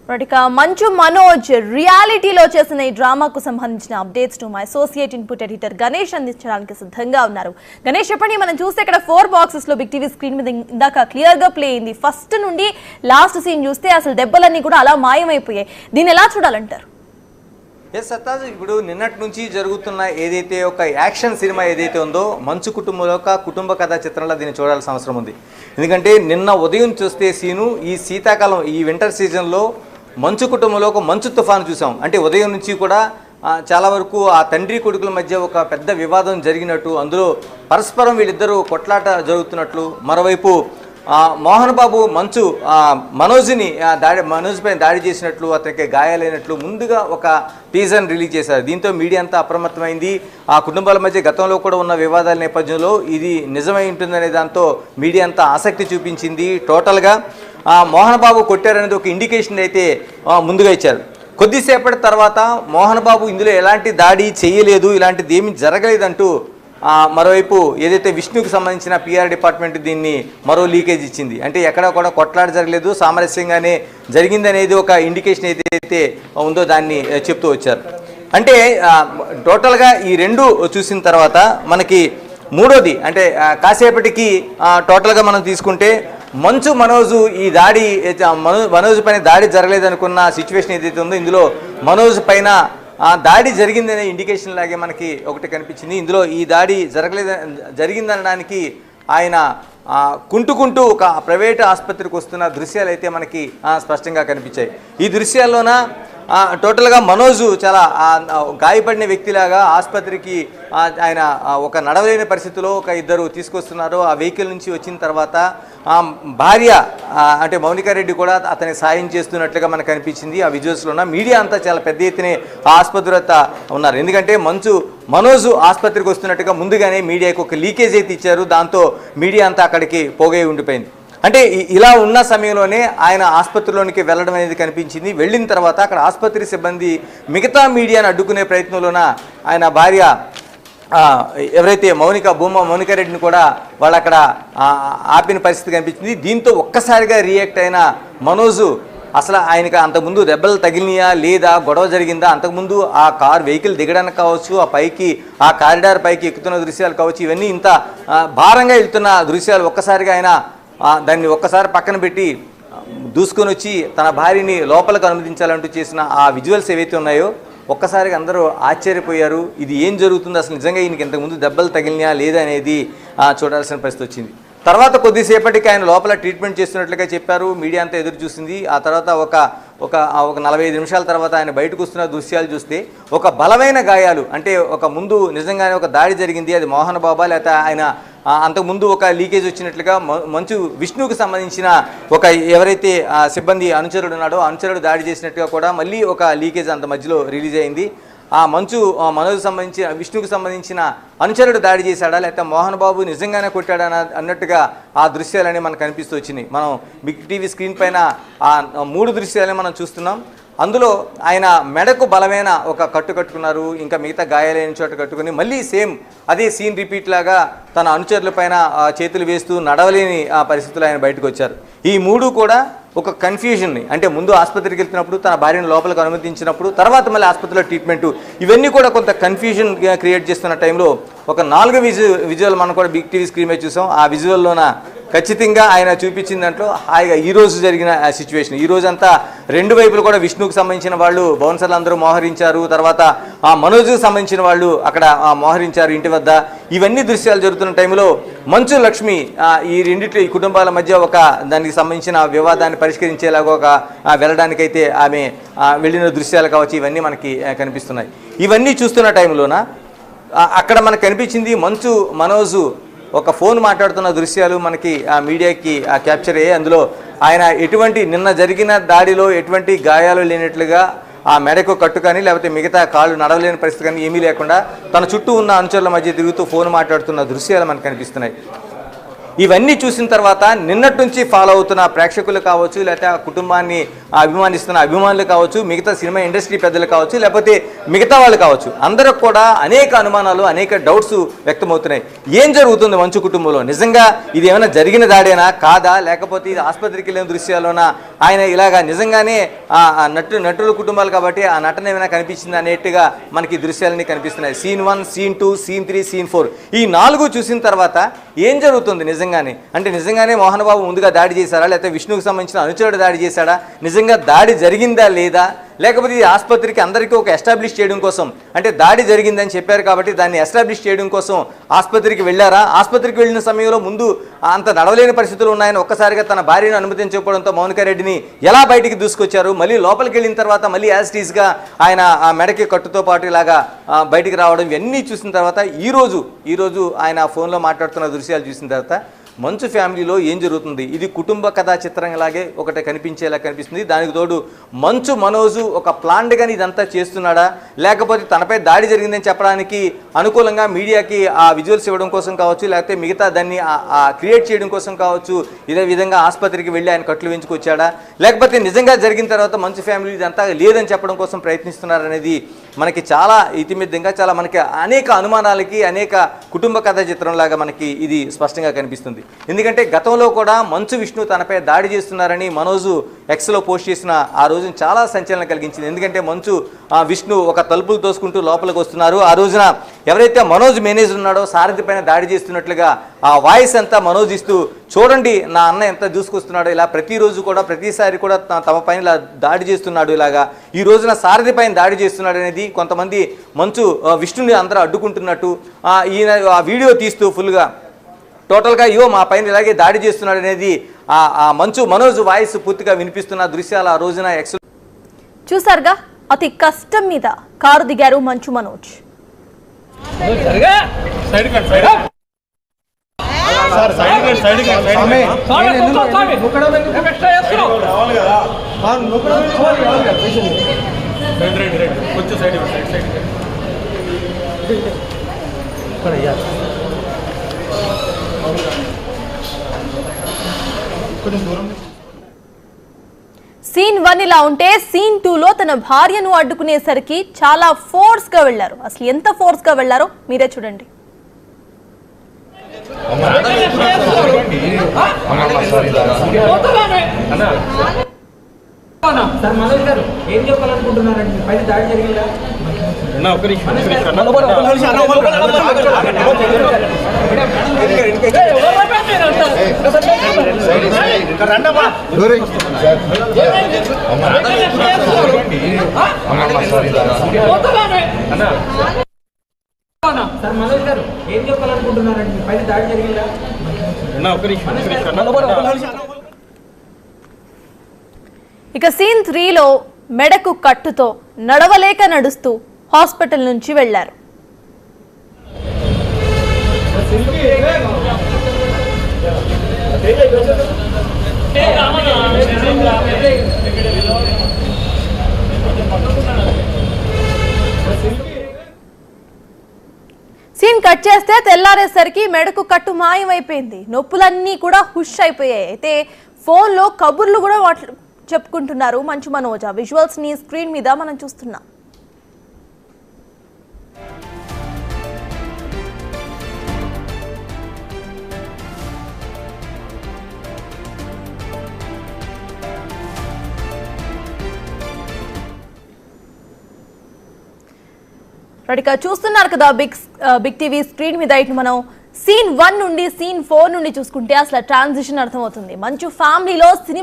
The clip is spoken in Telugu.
ఇక మంచు మనోజ్ రియాలిటీలో చేసిన ఈ డ్రామాకు సంబంధించిన అప్డేట్స్ ను మా అసోసియేట్ ఇన్పుట్ ఎడిటర్ గణేష్ అందించడానికి సిద్ధంగా ఉన్నారు. గణేష్ చెప్పండి, మనం చూస్తే ఇక్కడ 4 బాక్సెస్ లో బిగ్ టీవీ స్క్రీన్ మీద ఇందాక క్లియర్ గా ప్లే అయింది. ఫస్ట్ నుండి లాస్ట్ సీన్ చూస్తే అసలు దెబ్బలన్నీ కూడా అలా మాయమైపోయాయి. దీన్ని ఎలా చూడాలంటారు? సత్తాజ్, ఇప్పుడు నిన్నటి నుంచి జరుగుతున్న ఏదైతే ఒక యాక్షన్ సినిమా ఏదైతే ఉందో మంచు కుటుంబంలో ఒక కుటుంబ కథా చిత్రంలో దీన్ని చూడాల్సిన అవసరం ఉంది. ఎందుకంటే నిన్న ఉదయం చూస్తే సీను ఈ శీతాకాలం ఈ వింటర్ సీజన్లో మంచు కుటుంబంలో ఒక మంచు తుఫాను చూసాం. అంటే ఉదయం నుంచి కూడా చాలా వరకు ఆ తండ్రి కొడుకుల మధ్య ఒక పెద్ద వివాదం జరిగినట్టు, అందులో పరస్పరం వీళ్ళిద్దరూ కొట్లాట జరుగుతున్నట్లు, మరోవైపు మోహన్ బాబు మనోజ్ని మనోజ్ పైన దాడి చేసినట్లు, అతనికి గాయాలైనట్లు ముందుగా ఒక టీజర్ని రిలీజ్ చేశారు. దీంతో మీడియా అంతా అప్రమత్తమైంది. ఆ కుటుంబాల మధ్య గతంలో కూడా ఉన్న వివాదాల నేపథ్యంలో ఇది నిజమై ఉంటుందనే దాంతో మీడియా అంతా ఆసక్తి చూపించింది. టోటల్గా మోహన్ బాబు కొట్టారనేది ఒక ఇండికేషన్ అయితే ముందుగా ఇచ్చారు. కొద్దిసేపటి తర్వాత మోహన్ బాబు ఇందులో ఎలాంటి దాడి చేయలేదు, ఇలాంటిది ఏమీ జరగలేదంటూ మరోవైపు ఏదైతే విష్ణుకి సంబంధించిన పిఆర్ డిపార్ట్మెంట్ దీన్ని మరో లీకేజ్ ఇచ్చింది. అంటే ఎక్కడ కూడా కొట్లాట జరగలేదు, సామరస్యంగానే జరిగిందనేది ఒక ఇండికేషన్ ఏదైతే ఉందో దాన్ని చెప్తూ వచ్చారు. అంటే టోటల్గా ఈ రెండు చూసిన తర్వాత మనకి మూడోది అంటే కాసేపటికి టోటల్గా మనం తీసుకుంటే మంచు మనోజు ఈ దాడి మనోజ్ పైన దాడి జరగలేదనుకున్న సిచ్యువేషన్ ఏదైతే ఉందో ఇందులో మనోజ్ పైన దాడి జరిగిందనే ఇండికేషన్ లాగే మనకి ఒకటి కనిపించింది. ఇందులో ఈ దాడి జరిగిందనడానికి ఆయన కుంటుకుంటూ ఒక ప్రైవేట్ ఆసుపత్రికి వస్తున్న దృశ్యాలు అయితే మనకి స్పష్టంగా కనిపించాయి. ఈ దృశ్యాల్లోన టోటల్గా మనోజు చాలా గాయపడిన వ్యక్తిలాగా ఆసుపత్రికి ఆయన ఒక నడవలేని పరిస్థితిలో ఒక ఇద్దరు తీసుకొస్తున్నారు. ఆ వెహికల్ నుంచి వచ్చిన తర్వాత భార్య అంటే మౌనికారెడ్డి కూడా అతని సాయం చేస్తున్నట్లుగా మనకు కనిపించింది. ఆ విజువల్స్లోన మీడియా అంతా చాలా పెద్ద ఎత్తున ఆసుపత్రి ఉన్నారు. ఎందుకంటే మనోజు ఆసుపత్రికి వస్తున్నట్టుగా ముందుగానే మీడియాకు ఒక లీకేజ్ అయితే ఇచ్చారు. దాంతో మీడియా అంతా అక్కడికి పోగై ఉండిపోయింది. అంటే ఇలా ఉన్న సమయంలోనే ఆయన ఆసుపత్రిలోనికి వెళ్ళడం అనేది కనిపించింది. వెళ్ళిన తర్వాత అక్కడ ఆసుపత్రి సిబ్బంది మిగతా మీడియాను అడ్డుకునే ప్రయత్నంలోన ఆయన భార్య ఎవరైతే మౌనికారెడ్డిని కూడా వాళ్ళు అక్కడ ఆపిన పరిస్థితి కనిపించింది. దీంతో ఒక్కసారిగా రియాక్ట్ అయిన మనోజు అసలు ఆయనకి అంతకుముందు దెబ్బలు తగిలినాయా లేదా, గొడవ జరిగిందా, అంతకుముందు ఆ వెహికల్ దిగడానికి కావచ్చు, ఆ కారిడార్ పైకి ఎక్కుతున్న దృశ్యాలు కావచ్చు, ఇవన్నీ ఇంత భారంగా వెళ్తున్న దృశ్యాలు ఒక్కసారిగా ఆయన దాన్ని ఒక్కసారి పక్కన పెట్టి దూసుకొని వచ్చి తన భార్యని లోపలికి అనుమతించాలంటూ చేసిన ఆ విజువల్స్ ఏవైతే ఉన్నాయో ఒక్కసారిగా అందరూ ఆశ్చర్యపోయారు. ఇది ఏం జరుగుతుంది, అసలు నిజంగా ఈయనకి ఇంతకుముందు దెబ్బలు తగిలినా లేదా అనేది చూడాల్సిన పరిస్థితి వచ్చింది. తర్వాత కొద్దిసేపటికి ఆయన లోపల ట్రీట్మెంట్ చేస్తున్నట్లుగా చెప్పారు. మీడియా అంతా ఎదురు చూసింది. ఆ తర్వాత ఒక 45 నిమిషాల తర్వాత ఆయన బయటకు వస్తున్న దృశ్యాలు చూస్తే ఒక బలమైన గాయాలు, అంటే ఒక ముందు నిజంగానే ఒక దాడి జరిగింది, అది మోహన్ బాబా లేకపోతే ఆయన అంతకుముందు ఒక లీకేజ్ వచ్చినట్లుగా విష్ణుకు సంబంధించిన ఒక ఎవరైతే సిబ్బంది అనుచరుడు ఉన్నాడో అనుచరుడు దాడి చేసినట్టుగా కూడా మళ్ళీ ఒక లీకేజ్ అంత మధ్యలో రిలీజ్ అయింది. ఆ మనోజ్ సంబంధించిన విష్ణుకు సంబంధించిన అనుచరుడు దాడి చేశాడా లేకపోతే మోహన్ బాబు నిజంగానే కొట్టాడా అన్నట్టుగా ఆ దృశ్యాలని మనకు కనిపిస్తూ వచ్చినాయి. మనం బిగ్ టీవీ స్క్రీన్ పైన ఆ 3 దృశ్యాలని మనం చూస్తున్నాం. అందులో ఆయన మెడకు బలమైన ఒక కట్టు కట్టుకున్నారు, ఇంకా మిగతా గాయాలైన చోట కట్టుకుని మళ్ళీ సేమ్ అదే సీన్ రిపీట్ లాగా తన అనుచరుల పైన చేతులు వేస్తూ నడవలేని ఆ పరిస్థితుల్లో ఆయన బయటకు వచ్చారు. ఈ 3 కూడా ఒక కన్ఫ్యూజన్ని, అంటే ముందు ఆసుపత్రికి వెళ్తున్నప్పుడు తన భార్యను లోపలికి అనుమతించినప్పుడు తర్వాత మళ్ళీ ఆసుపత్రిలో ట్రీట్మెంట్, ఇవన్నీ కూడా కొంత కన్ఫ్యూజన్ క్రియేట్ చేస్తున్న టైంలో ఒక 4 విజువల్ మనం కూడా బిగ్ టీవీ స్క్రీన్ మీద చూసాం. ఆ విజువల్లోన ఖచ్చితంగా ఆయన చూపించిన దాంట్లో హాయిగా ఈరోజు జరిగిన సిచ్యువేషన్, ఈ రోజంతా 2 వైపులు కూడా విష్ణుకు సంబంధించిన వాళ్ళు బౌన్సర్లు అందరూ మోహరించారు, తర్వాత ఆ మనోజ్కి సంబంధించిన వాళ్ళు అక్కడ మోహరించారు ఇంటి వద్ద. ఇవన్నీ దృశ్యాలు జరుగుతున్న టైంలో మంచు లక్ష్మి ఈ కుటుంబాల మధ్య ఒక దానికి సంబంధించిన వివాదాన్ని పరిష్కరించేలాగా ఒక వెళ్ళడానికైతే ఆమె వెళ్ళిన దృశ్యాలు కావచ్చు, ఇవన్నీ మనకి కనిపిస్తున్నాయి. ఇవన్నీ చూస్తున్న టైంలోన అక్కడ మనకు కనిపించింది మనోజు ఒక ఫోన్ మాట్లాడుతున్న దృశ్యాలు మనకి ఆ మీడియాకి క్యాప్చర్ అయ్యాయి. అందులో ఆయన నిన్న జరిగిన దాడిలో ఎటువంటి గాయాలు లేనట్లుగా ఆ మెడకు కట్టు కానీ లేకపోతే మిగతా కాళ్ళు నడవలేని పరిస్థితి కానీ ఏమీ లేకుండా తన చుట్టూ ఉన్న అనుచరుల మధ్య తిరుగుతూ ఫోన్ మాట్లాడుతున్న దృశ్యాలు మనకు కనిపిస్తున్నాయి. ఇవన్నీ చూసిన తర్వాత నిన్నటి నుంచి ఫాలో అవుతున్న ప్రేక్షకులు కావచ్చు, లేకపోతే ఆ కుటుంబాన్ని అభిమానిస్తున్న అభిమానులు కావచ్చు, మిగతా సినిమా ఇండస్ట్రీ పెద్దలు కావచ్చు, లేకపోతే మిగతా వాళ్ళు కావచ్చు, అందరికి కూడా అనేక అనుమానాలు అనేక డౌట్స్ వ్యక్తమవుతున్నాయి. ఏం జరుగుతుంది మంచు కుటుంబంలో, నిజంగా ఇది ఏమైనా జరిగిన దాడేనా కాదా, లేకపోతే ఇది ఆసుపత్రికి వెళ్ళిన దృశ్యాల్లోనా ఆయన ఇలాగా నిజంగానే ఆ నటుల కుటుంబాలు కాబట్టి ఆ నటన ఏమైనా కనిపించింది అనేట్టుగా మనకి దృశ్యాలన్నీ కనిపిస్తున్నాయి. సీన్ 1, సీన్ 2, సీన్ 3, సీన్ 4 ఈ 4 చూసిన తర్వాత ఏం జరుగుతుంది నిజంగానే అంటే నిజంగానే మోహన్ బాబు ముందుగా దాడి చేశారా, లేకపోతే విష్ణువుకి సంబంధించిన అనుచరుడు దాడి చేశాడా, నిజంగా దాడి జరిగిందా లేదా, లేకపోతే ఈ ఆసుపత్రికి అందరికీ ఒక ఎస్టాబ్లిష్ చేయడం కోసం అంటే దాడి జరిగిందని చెప్పారు కాబట్టి దాన్ని ఎస్టాబ్లిష్ చేయడం కోసం ఆసుపత్రికి వెళ్ళారా, ఆసుపత్రికి వెళ్ళిన సమయంలో ముందు అంత నడవలేని పరిస్థితులు ఉన్నాయని ఒక్కసారిగా తన భార్యను అనుమతించకపోవడంతో మౌనికా రెడ్డిని ఎలా బయటికి దూసుకొచ్చారు, మళ్ళీ లోపలికి వెళ్ళిన తర్వాత మళ్ళీ యాజ్ ఇట్ ఈస్గా ఆయన ఆ మెడకి కట్టుతో పాటు ఇలాగా బయటికి రావడం ఇవన్నీ చూసిన తర్వాత ఈరోజు ఆయన ఫోన్లో మాట్లాడుతున్న దృశ్యాలు చూసిన తర్వాత మంచు ఫ్యామిలీలో ఏం జరుగుతుంది, ఇది కుటుంబ కథా చిత్రంలాగే ఒకటి కనిపించేలా కనిపిస్తుంది. దానికి తోడు మంచు మనోజు ఒక ప్లాన్డ్గాని ఇదంతా చేస్తున్నాడా, లేకపోతే తనపై దాడి జరిగిందని చెప్పడానికి అనుకూలంగా మీడియాకి ఆ విజువల్స్ ఇవ్వడం కోసం కావచ్చు, లేకపోతే మిగతా దాన్ని క్రియేట్ చేయడం కోసం కావచ్చు, ఇదే విధంగా ఆసుపత్రికి వెళ్ళి ఆయన కట్లు వెంచుకొచ్చాడా, లేకపోతే నిజంగా జరిగిన తర్వాత మంచు ఫ్యామిలీ ఇదంతా లేదని చెప్పడం కోసం ప్రయత్నిస్తున్నారనేది మనకి చాలా ఇతిమిద్దంగా చాలా మనకి అనేక అనుమానాలకి అనేక కుటుంబ కథా చిత్రంలాగా మనకి ఇది స్పష్టంగా కనిపిస్తుంది. ఎందుకంటే గతంలో కూడా మంచు విష్ణు తనపై దాడి చేస్తున్నారని మనోజు ఎక్స్లో పోస్ట్ చేసిన ఆ రోజున చాలా సంచలనం కలిగించింది. ఎందుకంటే మంచు విష్ణు ఒక తలుపులు తోసుకుంటూ లోపలికి వస్తున్నారు. ఆ రోజున ఎవరైతే మనోజ్ మేనేజర్ ఉన్నాడో సారథి పైన దాడి చేస్తున్నట్లుగా ఆ వాయిస్ అంతా మనోజ్ ఇస్తూ చూడండి నా అన్న ఎంత దూసుకొస్తున్నాడో, ఇలా ప్రతిరోజు కూడా ప్రతిసారి కూడా తమ పైన ఇలా దాడి చేస్తున్నాడు, ఇలాగా ఈ రోజున సారథి పైన దాడి చేస్తున్నాడు అనేది కొంతమంది మంచు విష్ణుని అందరూ అడ్డుకుంటున్నట్టు ఈయన ఆ వీడియో తీస్తూ ఫుల్గా టోటల్గా మా పైన ఇలాగే దాడి చేస్తున్నాడు అనేది ఆ మనోజ్ వాయిస్ పూర్తిగా వినిపిస్తున్న దృశ్యాలు ఆ రోజున ఎక్స్ చూసారుగా. అతి కష్టం మీద కారు దిగారు మంచు మనోజ్. సీన్ 1 ఇలా ఉంటే సీన్ 2 లో తన భార్యను అడ్డుకునేసరికి చాలా ఫోర్స్ గా వెళ్లారు. అసలు ఎంత ఫోర్స్ గా వెళ్లారో మీరే చూడండి. ఏం చెప్పాలనుకుంటున్నారండి? పైన దాడి జరిగిందా? సార్ మనోజ్ గారు ఏం చెప్పాలనుకుంటున్నారండి? పైన దాడి జరిగిందా? ఇక సీన్ 3 లో మెడకు కట్టుతో నడవలేక నడుస్తూ హాస్పిటల్ నుంచి వెళ్లారు. సీన్ కట్ చేస్తే తెల్లారేసరికి మెడకు కట్టు మాయమైపోయింది. నొప్పులన్నీ కూడా హుష్ అయిపోయాయి. అయితే ఫోన్లో కబుర్లు కూడా చెప్పుకుంటున్నారు మంచు మనోజ్. విజువల్స్ ని స్క్రీన్ మీద మనం చూస్తున్నాం. రెడీగా చూస్తున్నారు కదా బిగ్ టీవీ స్క్రీన్ మీద. ఇటు మనం సీన్ 1 నుండి సీన్ 4 నుండి చూసుకుంటే అసలు ట్రాన్సిషన్ అర్థమవుతుంది. మంచు ఫ్యామిలీలో